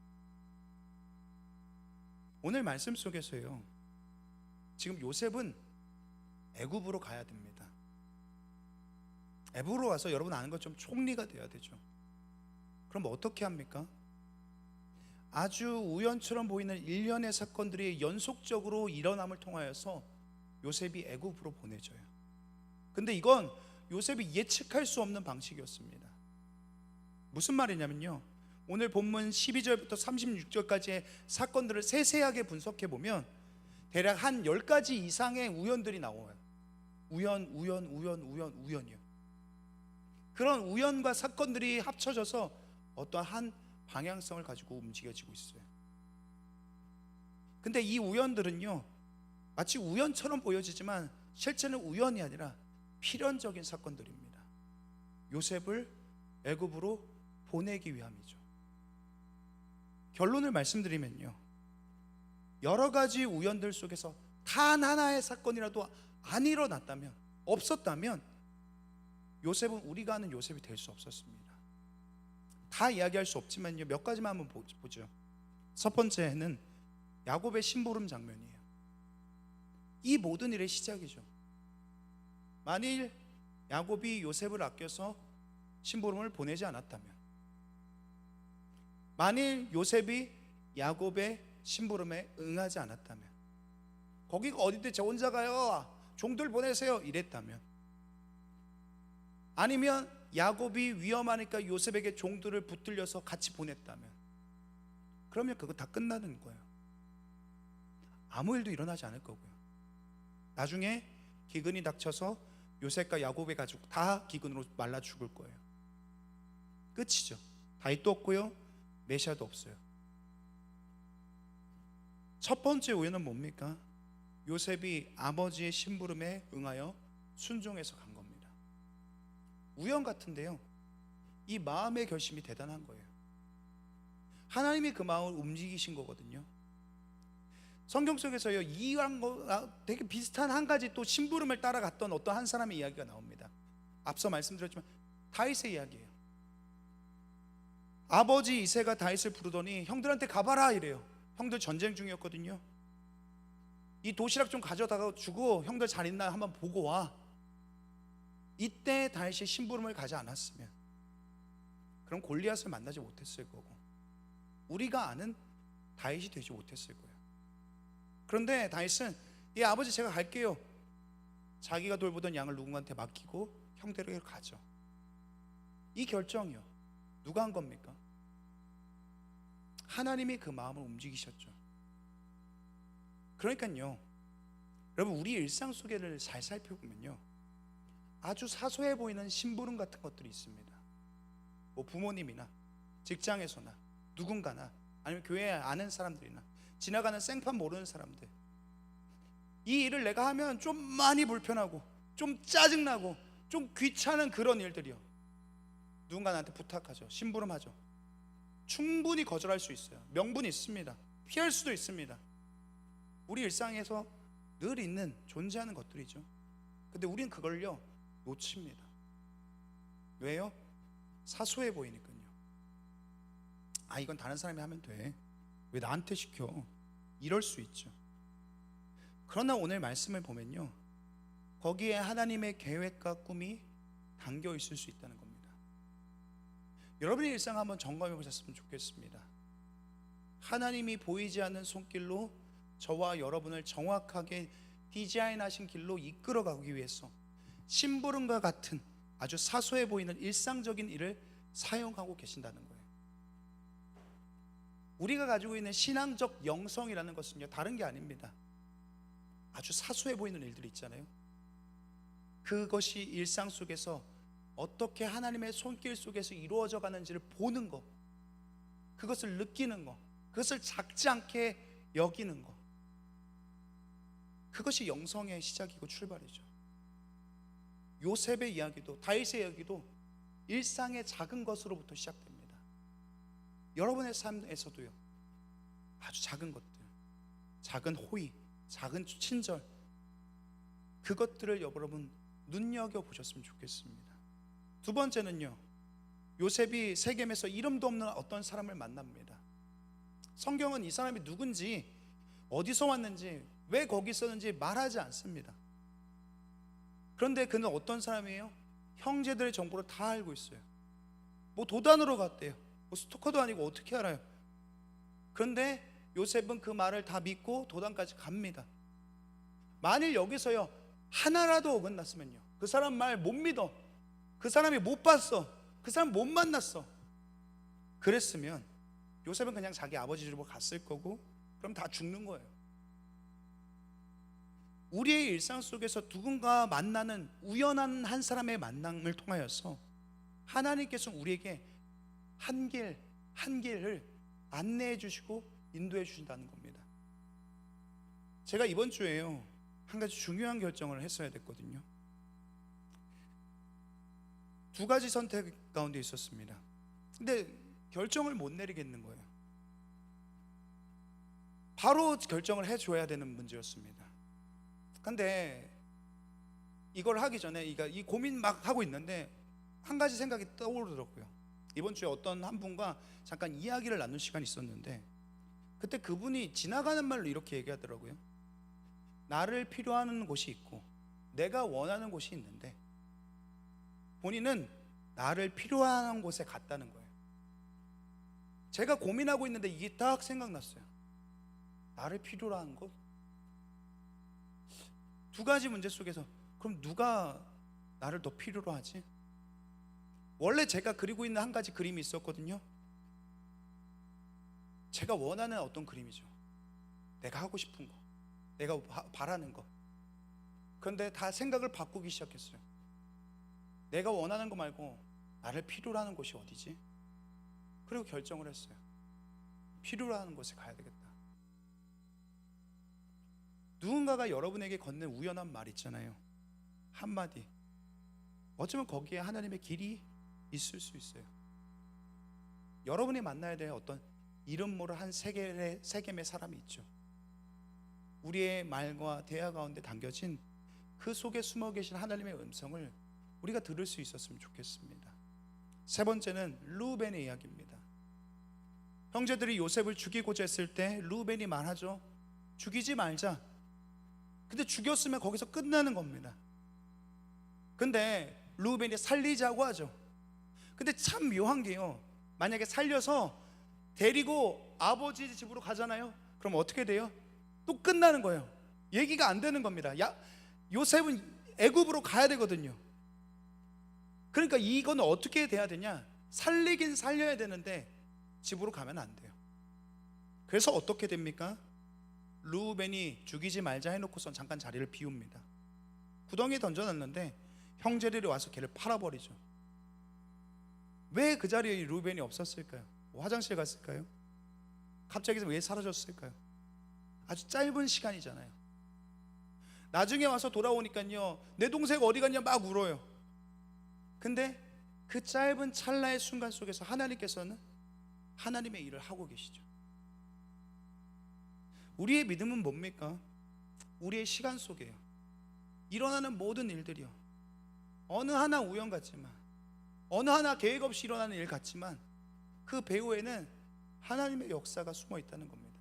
오늘 말씀 속에서요, 지금 요셉은 애굽으로 가야 됩니다. 애굽으로 가서 여러분 아는 것처럼 총리가 돼야 되죠. 그럼 어떻게 합니까? 아주 우연처럼 보이는 일련의 사건들이 연속적으로 일어남을 통하여서 요셉이 애굽으로 보내져요. 근데 이건 요셉이 예측할 수 없는 방식이었습니다. 무슨 말이냐면요, 오늘 본문 12절부터 36절까지의 사건들을 세세하게 분석해 보면 대략 한 10가지 이상의 우연들이 나와요. 우연이요. 그런 우연과 사건들이 합쳐져서 어떠한 방향성을 가지고 움직여지고 있어요. 근데 이 우연들은요, 마치 우연처럼 보여지지만 실제는 우연이 아니라 필연적인 사건들입니다. 요셉을 애굽으로 보내기 위함이죠. 결론을 말씀드리면요, 여러 가지 우연들 속에서 단 하나의 사건이라도 안 일어났다면, 없었다면 요셉은 우리가 아는 요셉이 될 수 없었습니다. 다 이야기할 수 없지만요, 몇 가지만 한번 보죠. 첫 번째는 야곱의 심부름 장면이에요. 이 모든 일의 시작이죠. 만일 야곱이 요셉을 아껴서 심부름을 보내지 않았다면, 만일 요셉이 야곱의 심부름에 응하지 않았다면, 거기가 어딘데 저 혼자 가요, 종들 보내세요 이랬다면, 아니면 야곱이 위험하니까 요셉에게 종들을 붙들려서 같이 보냈다면, 그러면 그거 다 끝나는 거예요. 아무 일도 일어나지 않을 거고요. 나중에 기근이 닥쳐서 요셉과 야곱의 가족 다 기근으로 말라 죽을 거예요. 끝이죠. 다윗도 없고요, 메시아도 없어요. 첫 번째 우연은 뭡니까? 요셉이 아버지의 심부름에 응하여 순종해서 간 겁니다. 우연 같은데요, 이 마음의 결심이 대단한 거예요. 하나님이 그 마음을 움직이신 거거든요. 성경 속에서요, 이왕 되게 비슷한 한 가지 또 심부름을 따라갔던 어떤 한 사람의 이야기가 나옵니다. 앞서 말씀드렸지만 다윗의 이야기예요. 아버지 이새가 다윗을 부르더니 형들한테 가봐라 이래요. 형들 전쟁 중이었거든요. 이 도시락 좀 가져다가 주고 형들 잘 있나 한번 보고 와. 이때 다윗이 심부름을 가지 않았으면 그럼 골리앗을 만나지 못했을 거고 우리가 아는 다윗이 되지 못했을 거예요. 그런데 다윗은 예 아버지 제가 갈게요. 자기가 돌보던 양을 누군가한테 맡기고 형들에게 가죠. 이 결정이요 누가 한 겁니까? 하나님이 그 마음을 움직이셨죠. 그러니까요 여러분 우리 일상 속에를 잘 살펴보면요 아주 사소해 보이는 심부름 같은 것들이 있습니다. 뭐 부모님이나 직장에서나 누군가나 아니면 교회에 아는 사람들이나 지나가는 생판 모르는 사람들, 이 일을 내가 하면 좀 많이 불편하고 좀 짜증나고 좀 귀찮은 그런 일들이요 누군가 나한테 부탁하죠. 심부름하죠. 충분히 거절할 수 있어요. 명분이 있습니다. 피할 수도 있습니다. 우리 일상에서 늘 있는 존재하는 것들이죠. 근데 우리는 그걸요 놓칩니다. 왜요? 사소해 보이니까요. 아 이건 다른 사람이 하면 돼. 왜 나한테 시켜? 이럴 수 있죠. 그러나 오늘 말씀을 보면요 거기에 하나님의 계획과 꿈이 담겨 있을 수 있다는 겁니다. 여러분의 일상 한번 점검해 보셨으면 좋겠습니다. 하나님이 보이지 않는 손길로 저와 여러분을 정확하게 디자인하신 길로 이끌어 가기 위해서 심부름과 같은 아주 사소해 보이는 일상적인 일을 사용하고 계신다는 거예요. 우리가 가지고 있는 신앙적 영성이라는 것은요 다른 게 아닙니다. 아주 사소해 보이는 일들이 있잖아요. 그것이 일상 속에서 어떻게 하나님의 손길 속에서 이루어져 가는지를 보는 것, 그것을 느끼는 것, 그것을 작지 않게 여기는 것, 그것이 영성의 시작이고 출발이죠. 요셉의 이야기도 다윗의 이야기도 일상의 작은 것으로부터 시작됩니다. 여러분의 삶에서도요 아주 작은 것들, 작은 호의, 작은 친절, 그것들을 여러분 눈여겨보셨으면 좋겠습니다. 두 번째는요 요셉이 세겜에서 이름도 없는 어떤 사람을 만납니다. 성경은 이 사람이 누군지 어디서 왔는지 왜 거기 있었는지 말하지 않습니다. 그런데 그는 어떤 사람이에요? 형제들의 정보를 다 알고 있어요. 뭐 도단으로 갔대요. 뭐 스토커도 아니고 어떻게 알아요? 그런데 요셉은 그 말을 다 믿고 도단까지 갑니다. 만일 여기서요 하나라도 어긋났으면요 그 사람 말 못 믿어, 그 사람이 못 봤어, 그 사람 못 만났어, 그랬으면 요셉은 그냥 자기 아버지 집으로 갔을 거고 그럼 다 죽는 거예요. 우리의 일상 속에서 누군가 만나는 우연한 한 사람의 만남을 통하여서 하나님께서 우리에게 한 길을 안내해 주시고 인도해 주신다는 겁니다. 제가 이번 주에요 한 가지 중요한 결정을 했어야 됐거든요. 두 가지 선택 가운데 있었습니다. 근데 결정을 못 내리겠는 거예요. 바로 결정을 해줘야 되는 문제였습니다. 근데 이걸 하기 전에 이 고민 막 하고 있는데 한 가지 생각이 떠오르더라고요. 이번 주에 어떤 한 분과 잠깐 이야기를 나눈 시간이 있었는데 그때 그분이 지나가는 말로 이렇게 얘기하더라고요. 나를 필요하는 곳이 있고 내가 원하는 곳이 있는데 본인은 나를 필요한 곳에 갔다는 거예요. 제가 고민하고 있는데 이게 딱 생각났어요. 나를 필요로 하는 곳? 두 가지 문제 속에서 그럼 누가 나를 더 필요로 하지? 원래 제가 그리고 있는 한 가지 그림이 있었거든요. 제가 원하는 어떤 그림이죠. 내가 하고 싶은 거, 내가 바라는 거. 그런데 다 생각을 바꾸기 시작했어요. 내가 원하는 거 말고 나를 필요로 하는 곳이 어디지? 그리고 결정을 했어요. 필요로 하는 곳에 가야 되겠다. 누군가가 여러분에게 건넨 우연한 말 있잖아요. 한마디. 어쩌면 거기에 하나님의 길이 있을 수 있어요. 여러분이 만나야 될 어떤 이름 모를 한 세겜의 사람이 있죠. 우리의 말과 대화 가운데 담겨진 그 속에 숨어 계신 하나님의 음성을 우리가 들을 수 있었으면 좋겠습니다. 세 번째는 르우벤의 이야기입니다. 형제들이 요셉을 죽이고자 했을 때 르우벤이 말하죠. 죽이지 말자. 근데 죽였으면 거기서 끝나는 겁니다. 근데 르우벤이 살리자고 하죠. 근데 참 묘한 게요, 만약에 살려서 데리고 아버지 집으로 가잖아요. 그럼 어떻게 돼요? 또 끝나는 거예요. 얘기가 안 되는 겁니다. 요셉은 애굽으로 가야 되거든요. 그러니까 이건 어떻게 돼야 되냐, 살리긴 살려야 되는데 집으로 가면 안 돼요. 그래서 어떻게 됩니까? 르우벤이 죽이지 말자 해놓고선 잠깐 자리를 비웁니다. 구덩이에 던져놨는데 형제들이 와서 걔를 팔아버리죠. 왜 그 자리에 르우벤이 없었을까요? 화장실 갔을까요? 갑자기 왜 사라졌을까요? 아주 짧은 시간이잖아요. 나중에 와서 돌아오니까요, 내 동생 어디 갔냐 막 울어요. 근데 그 짧은 찰나의 순간 속에서 하나님께서는 하나님의 일을 하고 계시죠. 우리의 믿음은 뭡니까? 우리의 시간 속에요, 일어나는 모든 일들이요, 어느 하나 우연 같지만, 어느 하나 계획 없이 일어나는 일 같지만 그 배후에는 하나님의 역사가 숨어 있다는 겁니다.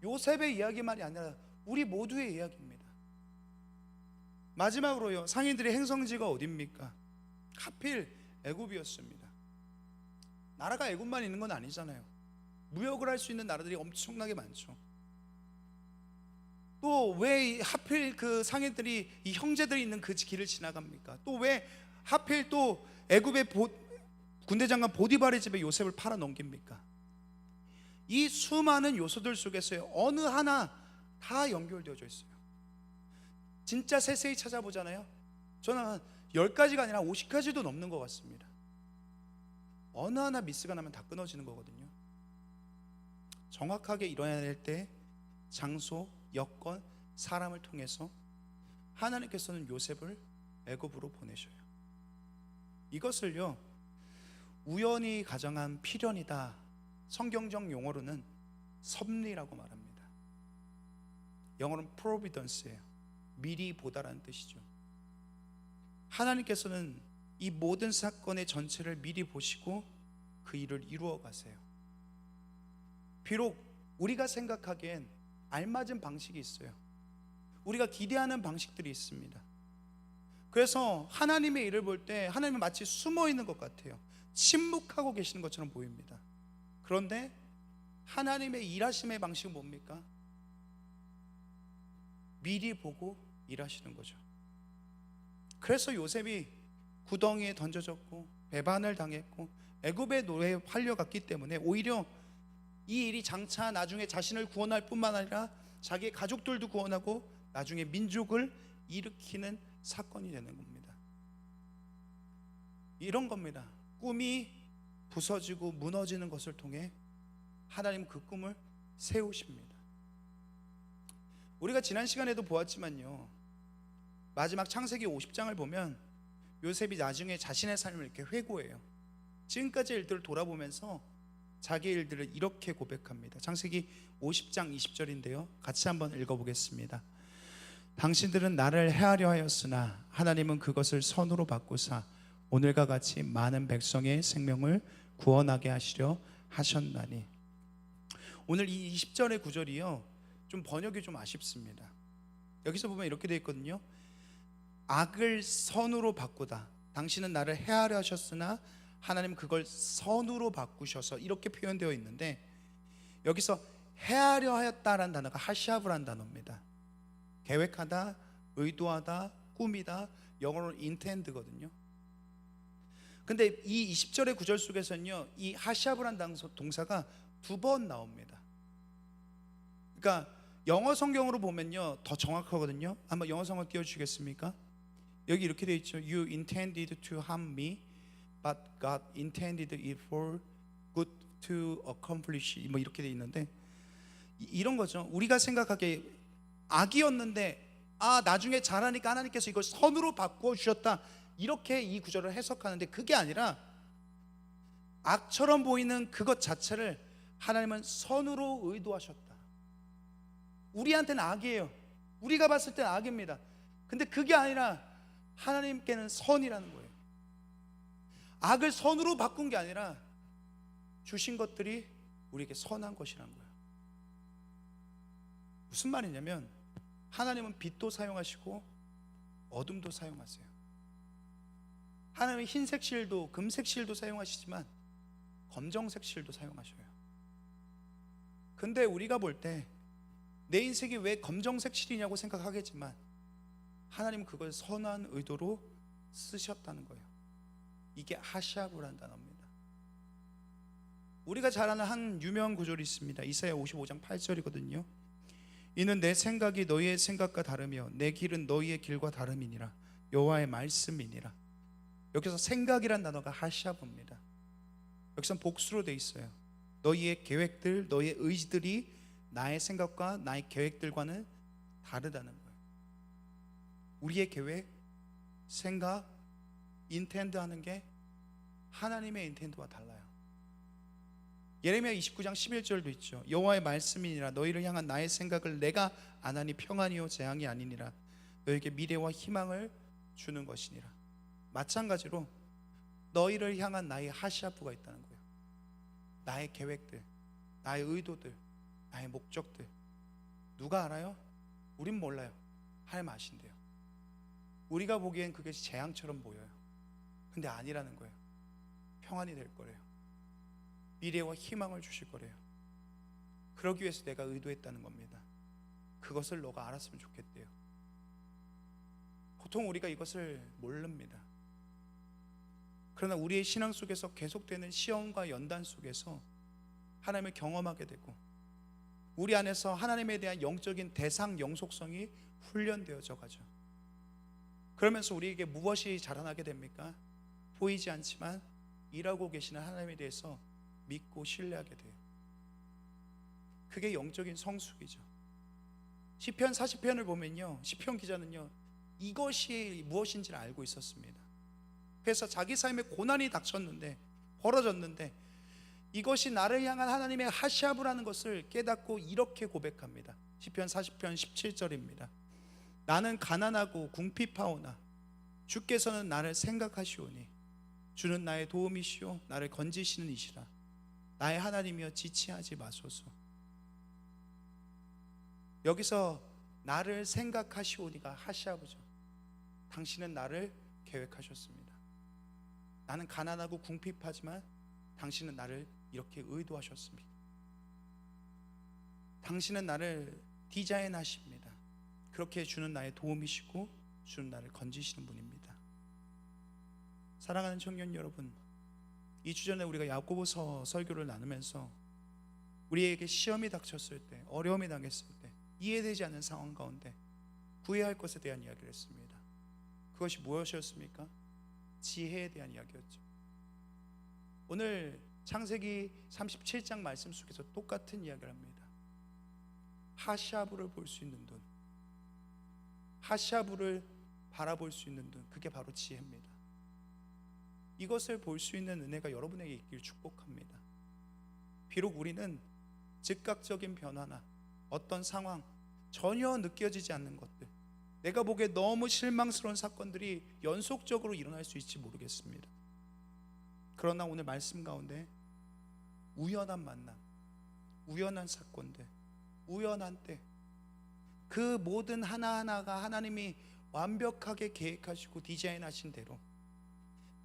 요셉의 이야기만이 아니라 우리 모두의 이야기입니다. 마지막으로요, 상인들의 행성지가 어딥니까? 하필 애굽이었습니다. 나라가 애굽만 있는 건 아니잖아요. 무역을 할 수 있는 나라들이 엄청나게 많죠. 또 왜 하필 그 상인들이, 이 형제들이 있는 그 길을 지나갑니까? 또 왜 하필 또 애굽의 군대 장관 보디발의 집에 요셉을 팔아 넘깁니까? 이 수많은 요소들 속에서 어느 하나 다 연결되어져 있어요. 진짜 세세히 찾아보잖아요. 저는 한 10가지가 아니라 50가지도 넘는 것 같습니다. 어느 하나 미스가 나면 다 끊어지는 거거든요. 정확하게 일어나야 될 때, 장소, 여건, 사람을 통해서 하나님께서는 요셉을 애굽으로 보내셔요. 이것을요, 우연히 가정한 필연이다, 성경적 용어로는 섭리라고 말합니다. 영어로는 providence예요. 미리 보다라는 뜻이죠. 하나님께서는 이 모든 사건의 전체를 미리 보시고 그 일을 이루어 가세요. 비록 우리가 생각하기엔 알맞은 방식이 있어요. 우리가 기대하는 방식들이 있습니다. 그래서 하나님의 일을 볼 때 하나님은 마치 숨어 있는 것 같아요. 침묵하고 계시는 것처럼 보입니다. 그런데 하나님의 일하심의 방식은 뭡니까? 미리 보고 일하시는 거죠. 그래서 요셉이 구덩이에 던져졌고 배반을 당했고 애굽의 노예에 팔려갔기 때문에 오히려 이 일이 장차 나중에 자신을 구원할 뿐만 아니라 자기의 가족들도 구원하고 나중에 민족을 일으키는 사건이 되는 겁니다. 이런 겁니다. 꿈이 부서지고 무너지는 것을 통해 하나님 그 꿈을 세우십니다. 우리가 지난 시간에도 보았지만요, 마지막 창세기 50장을 보면 요셉이 나중에 자신의 삶을 이렇게 회고해요. 지금까지 일들을 돌아보면서 자기의 일들을 이렇게 고백합니다. 창세기 50장 20절인데요, 같이 한번 읽어보겠습니다. 당신들은 나를 해하려 하였으나 하나님은 그것을 선으로 바꾸사 오늘과 같이 많은 백성의 생명을 구원하게 하시려 하셨나니. 오늘 이 20절의 구절이요, 좀 번역이 좀 아쉽습니다. 여기서 보면 이렇게 되어 있거든요. 악을 선으로 바꾸다. 당신은 나를 해하려 하셨으나 하나님 그걸 선으로 바꾸셔서, 이렇게 표현되어 있는데 여기서 해하려 하였다라는 단어가 하샤브라는 단어입니다. 계획하다, 의도하다, 꾸미다, 영어로는 intend거든요. 근데 이 20절의 구절 속에서는요, 이 하샤브라는 동사가 2번 나옵니다. 그러니까 영어 성경으로 보면요 더 정확하거든요. 한번 영어 성경 띄워주시겠습니까? 여기 이렇게 되어 있죠. You intended to harm me, but God intended it for good to accomplish. 뭐 이렇게 되어 있는데, 이런 거죠. 우리가 생각하기에 악이었는데 나중에 잘하니까 하나님께서 이걸 선으로 바꿔 주셨다, 이렇게 이 구절을 해석하는데, 그게 아니라 악처럼 보이는 그것 자체를 하나님은 선으로 의도하셨다. 우리한테는 악이에요. 우리가 봤을 때는 악입니다. 근데 그게 아니라 하나님께는 선이라는 거예요. 악을 선으로 바꾼 게 아니라 주신 것들이 우리에게 선한 것이라는 거예요. 무슨 말이냐면, 하나님은 빛도 사용하시고 어둠도 사용하세요. 하나님은 흰색 실도 금색 실도 사용하시지만 검정색 실도 사용하셔요. 근데 우리가 볼 때 내 인생이 왜 검정색 실이냐고 생각하겠지만 하나님은 그걸 선한 의도로 쓰셨다는 거예요. 이게 하샤브라는 단어입니다. 우리가 잘 아는 한 유명한 구절이 있습니다. 이사야 55장 8절이거든요. 이는 내 생각이 너희의 생각과 다르며 내 길은 너희의 길과 다름이니라. 여호와의 말씀이니라. 여기서 생각이란 단어가 하샤브입니다. 여기서 복수로 돼 있어요. 너희의 계획들, 너희의 의지들이 나의 생각과 나의 계획들과는 다르다는 거예요. 우리의 계획, 생각, 인텐드 하는 게 하나님의 인텐드와 달라요. 예레미야 29장 11절도 있죠. 여호와의 말씀이니라. 너희를 향한 나의 생각을 내가 안하니 평안이요 재앙이 아니니라. 너에게 미래와 희망을 주는 것이니라. 마찬가지로 너희를 향한 나의 하샤브가 있다는 거예요. 나의 계획들, 나의 의도들, 나의 목적들. 누가 알아요? 우린 몰라요. 하나님 아신대요. 우리가 보기엔 그게 재앙처럼 보여요. 근데 아니라는 거예요. 평안이 될 거래요. 미래와 희망을 주실 거래요. 그러기 위해서 내가 의도했다는 겁니다. 그것을 너가 알았으면 좋겠대요. 보통 우리가 이것을 모릅니다. 그러나 우리의 신앙 속에서 계속되는 시험과 연단 속에서 하나님을 경험하게 되고 우리 안에서 하나님에 대한 영적인 대상 영속성이 훈련되어져 가죠. 그러면서 우리에게 무엇이 자라나게 됩니까? 보이지 않지만 일하고 계시는 하나님에 대해서 믿고 신뢰하게 돼요. 그게 영적인 성숙이죠. 시편 40편을 보면요, 시편 기자는요 이것이 무엇인지를 알고 있었습니다. 그래서 자기 삶에 고난이 닥쳤는데, 벌어졌는데 이것이 나를 향한 하나님의 하샤브라는 것을 깨닫고 이렇게 고백합니다. 시편 40편 17절입니다. 나는 가난하고 궁핍하오나 주께서는 나를 생각하시오니 주는 나의 도움이시오 나를 건지시는 이시라. 나의 하나님이여 지체하지 마소서. 여기서 나를 생각하시오니가 하샤브죠. 당신은 나를 계획하셨습니다. 나는 가난하고 궁핍하지만 당신은 나를 이렇게 의도하셨습니다. 당신은 나를 디자인하십니다. 그렇게 주는 나의 도움이시고 주는 나를 건지시는 분입니다. 사랑하는 청년 여러분, 2주 전에 우리가 야고보서 설교를 나누면서 우리에게 시험이 닥쳤을 때, 어려움이 당했을 때, 이해되지 않는 상황 가운데 구해야 할 것에 대한 이야기를 했습니다. 그것이 무엇이었습니까? 지혜에 대한 이야기였죠. 오늘 창세기 37장 말씀 속에서 똑같은 이야기를 합니다. 하샤브를 볼 수 있는 눈, 하샤브를 바라볼 수 있는 눈, 그게 바로 지혜입니다. 이것을 볼 수 있는 은혜가 여러분에게 있길 축복합니다. 비록 우리는 즉각적인 변화나 어떤 상황, 전혀 느껴지지 않는 것들, 내가 보기에 너무 실망스러운 사건들이 연속적으로 일어날 수 있을지 모르겠습니다. 그러나 오늘 말씀 가운데 우연한 만남, 우연한 사건들, 우연한 때, 그 모든 하나하나가 하나님이 완벽하게 계획하시고 디자인하신 대로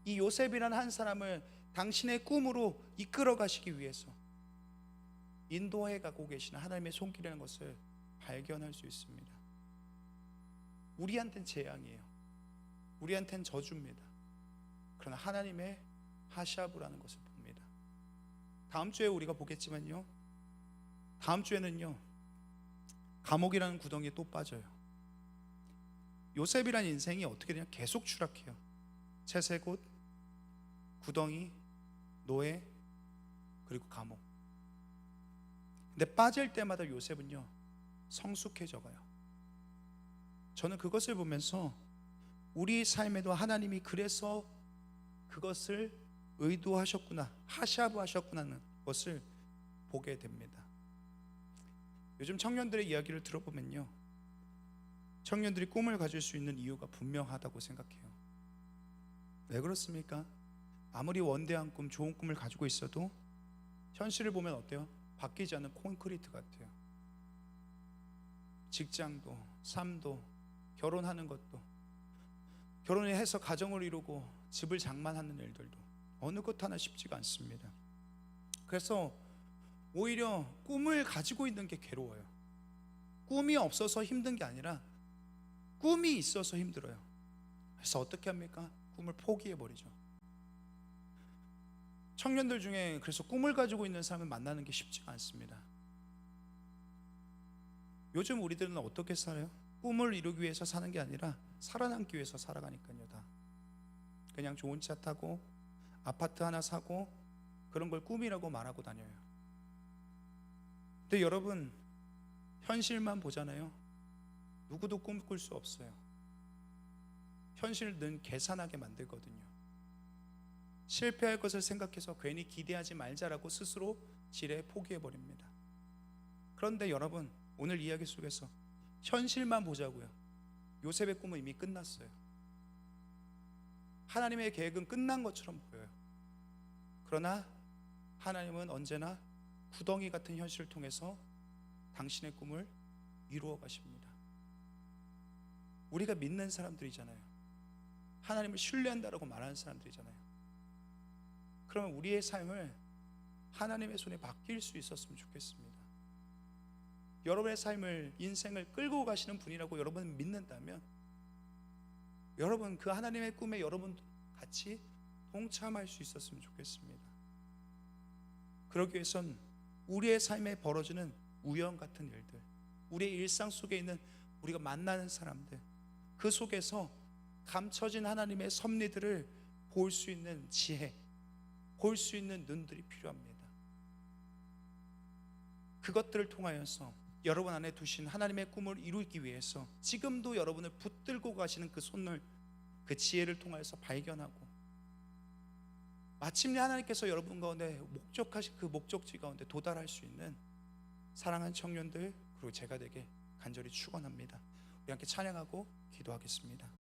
이 요셉이라는 한 사람을 당신의 꿈으로 이끌어 가시기 위해서 인도해 가고 계시는 하나님의 손길이라는 것을 발견할 수 있습니다. 우리한테는 재앙이에요. 우리한테는 저주입니다. 그러나 하나님의 하샤브라는 것을 봅니다. 다음 주에 우리가 보겠지만요, 다음 주에는요 감옥이라는 구덩이에 또 빠져요. 요셉이라는 인생이 어떻게 되냐, 계속 추락해요. 채색옷, 구덩이, 노예, 그리고 감옥. 근데 빠질 때마다 요셉은요 성숙해져 가요. 저는 그것을 보면서 우리 삶에도 하나님이 그래서 그것을 의도하셨구나, 하샤브 하셨구나는 것을 보게 됩니다. 요즘 청년들의 이야기를 들어보면요, 청년들이 꿈을 가질 수 있는 이유가 분명하다고 생각해요. 왜 그렇습니까? 아무리 원대한 꿈, 좋은 꿈을 가지고 있어도 현실을 보면 어때요? 바뀌지 않는 콘크리트 같아요. 직장도, 삶도, 결혼하는 것도, 결혼을 해서 가정을 이루고 집을 장만하는 일들도 어느 것 하나 쉽지가 않습니다. 그래서 오히려 꿈을 가지고 있는 게 괴로워요. 꿈이 없어서 힘든 게 아니라 꿈이 있어서 힘들어요. 그래서 어떻게 합니까? 꿈을 포기해버리죠. 청년들 중에 그래서 꿈을 가지고 있는 사람을 만나는 게 쉽지가 않습니다. 요즘 우리들은 어떻게 살아요? 꿈을 이루기 위해서 사는 게 아니라 살아남기 위해서 살아가니까요. 다 그냥 좋은 차 타고 아파트 하나 사고 그런 걸 꿈이라고 말하고 다녀요. 근데 여러분, 현실만 보잖아요. 누구도 꿈꿀 수 없어요. 현실은 계산하게 만들거든요. 실패할 것을 생각해서 괜히 기대하지 말자라고 스스로 지레 포기해버립니다. 그런데 여러분, 오늘 이야기 속에서 현실만 보자고요. 요셉의 꿈은 이미 끝났어요. 하나님의 계획은 끝난 것처럼 보여요. 그러나 하나님은 언제나 구덩이 같은 현실을 통해서 당신의 꿈을 이루어 가십니다. 우리가 믿는 사람들이잖아요. 하나님을 신뢰한다라고 말하는 사람들이잖아요. 그러면 우리의 삶을 하나님의 손에 맡길 수 있었으면 좋겠습니다. 여러분의 삶을, 인생을 끌고 가시는 분이라고 여러분은 믿는다면 여러분, 그 하나님의 꿈에 여러분 같이 동참할 수 있었으면 좋겠습니다. 그러기 위해선 우리의 삶에 벌어지는 우연 같은 일들, 우리의 일상 속에 있는 우리가 만나는 사람들, 그 속에서 감춰진 하나님의 섭리들을 볼 수 있는 지혜, 볼 수 있는 눈들이 필요합니다. 그것들을 통하여서 여러분 안에 두신 하나님의 꿈을 이루기 위해서 지금도 여러분을 붙들고 가시는 그 손을, 그 지혜를 통하여서 발견하고 마침내 하나님께서 여러분 가운데 목적하신 그 목적지 가운데 도달할 수 있는 사랑하는 청년들, 그리고 제가 되게 간절히 축원합니다. 우리 함께 찬양하고 기도하겠습니다.